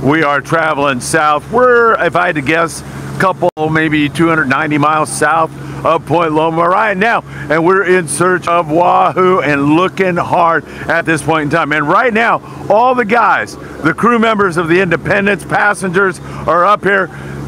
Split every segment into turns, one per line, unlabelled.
we are traveling south. We're, if I had to guess, a couple, maybe 290 miles south of Point Loma right now, and we're in search of Wahoo and looking hard at this point in time. And right now, all the guys, the crew members of the Independence, passengers, are up here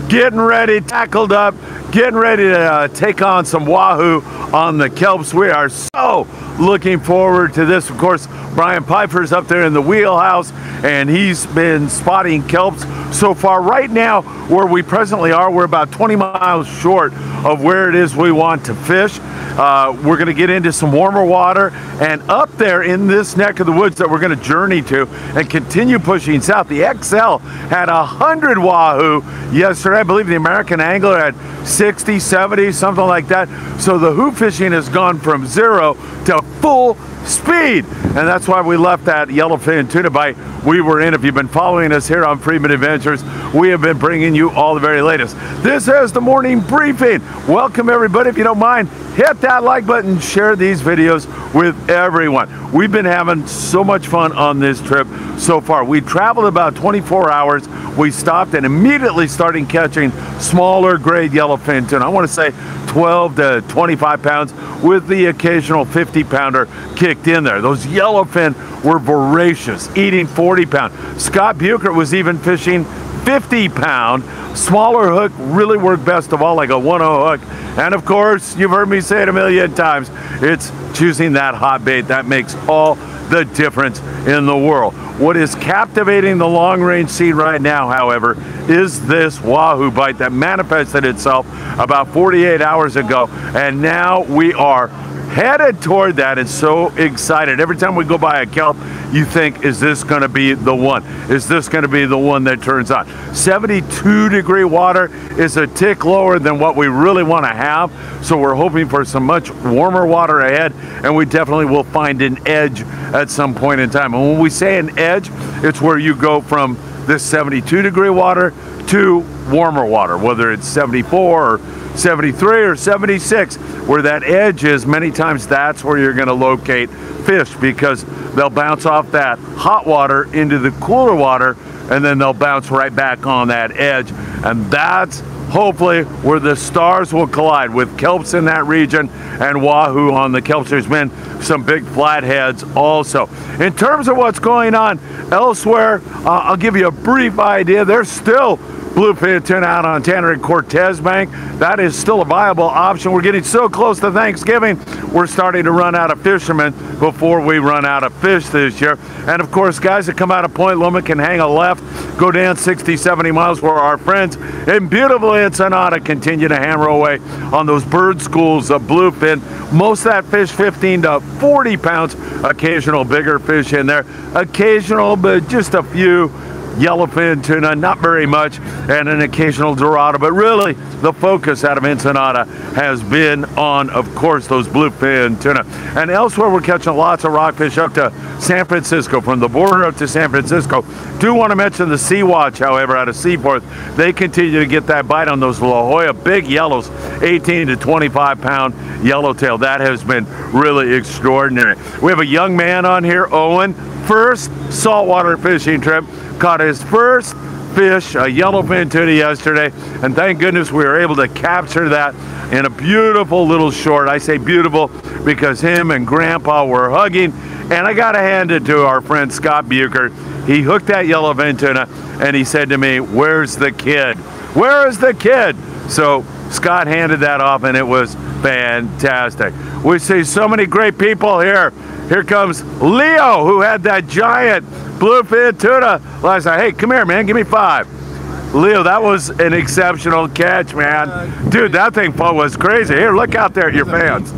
getting ready, tackled up, getting ready to take on some Wahoo on the kelps. We are so looking forward to this. Of course, Brian Pfeiffer's up there in the wheelhouse, and he's been spotting kelps so far. Right now, where we presently are, we're about 20 miles short of where it is we want to fish. We're going to get into some warmer water, and up there in this neck of the woods that we're going to journey to and continue pushing south. The XL had 100 Wahoo yesterday. I believe the American Angler had 60, 70, something like that. So the Wahoo fishing has gone from 0 to full speed, and that's why we left that yellowfin tuna bite we were in. If you've been following us here on Friedman Adventures, we have been bringing you all the very latest. This is the morning briefing. Welcome everybody. If you don't mind, hit that like button, share these videos with everyone. We've been having so much fun on this trip so far. We traveled about 24 hours. We stopped and immediately started catching smaller grade yellowfin tuna. I want to say 12 to 25 pounds with the occasional 50-pounder kicked in there. Those yellowfin were voracious, eating 40-pound. Scott Bucher was even fishing 50-pound. Smaller hook really worked best of all, like a 1-0 hook. And of course, you've heard me say it a million times, it's choosing that hot bait that makes all the difference in the world. What is captivating the long-range scene right now, however, is this Wahoo bite that manifested itself about 48 hours ago, and now we are headed toward that and so excited. Every time we go by a kelp, you think, is this going to be the one? Is this going to be the one that turns on? 72-degree water is a tick lower than what we really want to have, so we're hoping for some much warmer water ahead, and we definitely will find an edge at some point in time. And when we say an edge, it's where you go from this 72-degree water to warmer water, whether it's 74 or 73 or 76. Where that edge is, many times that's where you're going to locate fish, because they'll bounce off that hot water into the cooler water, and then they'll bounce right back on that edge, and that's hopefully where the stars will collide, with kelps in that region and Wahoo on the kelps. There's been some big flatheads also. In terms of what's going on elsewhere, I'll give you a brief idea. There's still bluefin tuna out on Tanner and Cortez Bank. That is still a viable option. We're getting so close to Thanksgiving, we're starting to run out of fishermen before we run out of fish this year. And of course, guys that come out of Point Loma can hang a left, go down 60, 70 miles, where our friends in beautiful Ensenada continue to hammer away on those bird schools of bluefin. Most of that fish 15 to 40 pounds, occasional bigger fish in there, occasional, but just a few yellowfin tuna, not very much, and an occasional dorado. But really, the focus out of Ensenada has been on, of course, those bluefin tuna. And elsewhere, we're catching lots of rockfish up to San Francisco, from the border up to San Francisco. Do want to mention the Sea Watch, however, out of Seaforth. They continue to get that bite on those La Jolla big yellows, 18 to 25 pound yellowtail. That has been really extraordinary. We have a young man on here, Owen, first saltwater fishing trip. Caught his first fish, a yellowfin tuna, yesterday, and thank goodness we were able to capture that in a beautiful little short. I say beautiful because him and Grandpa were hugging, and I gotta hand it to our friend Scott Bucher. He hooked that yellowfin tuna, and he said to me, "Where's the kid? Where is the kid?" So Scott handed that off, and it was fantastic. We see so many great people here. Here comes Leo, who had that giant bluefin tuna last night. Hey, come here, man. Give me 5. Leo, that was an exceptional catch, man. Dude, that thing was crazy. Here, look out there at your fans.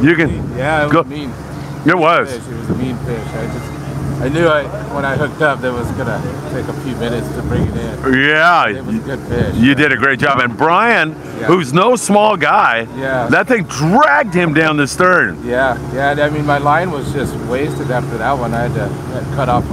You can.
Yeah, it was mean.
It was.
It was a mean fish. I knew when I hooked up, that was gonna take a few minutes to bring it in.
Yeah,
it was a good fish.
You did a great job. And Brian, who's no small guy, that thing dragged him down the stern.
Yeah. I mean, my line was just wasted after that one. I had to cut off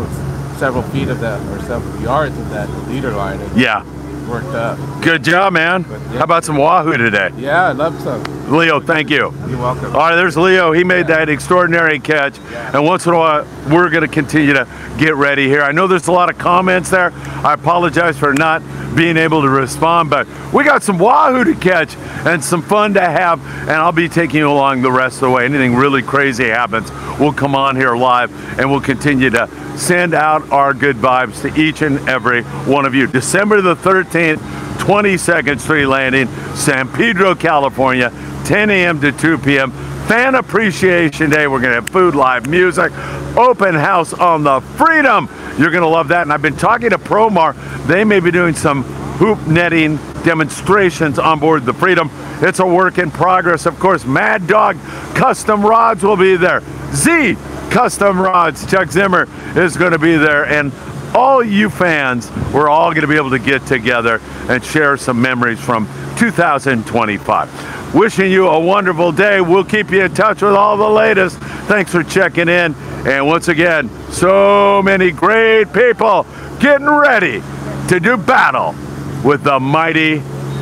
several feet of that, or several yards of that leader line.
Yeah.
worked up.
Good job, man.
Yeah.
How about some Wahoo today?
Yeah, I love some.
Leo, thank you.
You're welcome.
All right, there's Leo. He made that extraordinary catch. And once in a while, we're going to continue to get ready here. I know there's a lot of comments there. I apologize for not being able to respond, but we got some Wahoo to catch and some fun to have, and I'll be taking you along the rest of the way. Anything really crazy happens, we'll come on here live, and we'll continue to send out our good vibes to each and every one of you. December the 13th, 22nd Street Landing, San Pedro, California, 10 a.m. to 2 p.m. Fan Appreciation Day. We're going to have food, live music, open house on the Freedom. You're going to love that. And I've been talking to Promar. They may be doing some hoop netting demonstrations on board the Freedom. It's a work in progress. Of course, Mad Dog Custom Rods will be there. Z Custom Rods, Chuck Zimmer is going to be there. And all you fans, we're all going to be able to get together and share some memories from 2025. Wishing you a wonderful day. We'll keep you in touch with all the latest. Thanks for checking in. And once again, so many great people getting ready to do battle with the mighty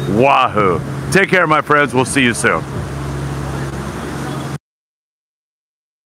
Wahoo. Take care, my friends. We'll see you soon.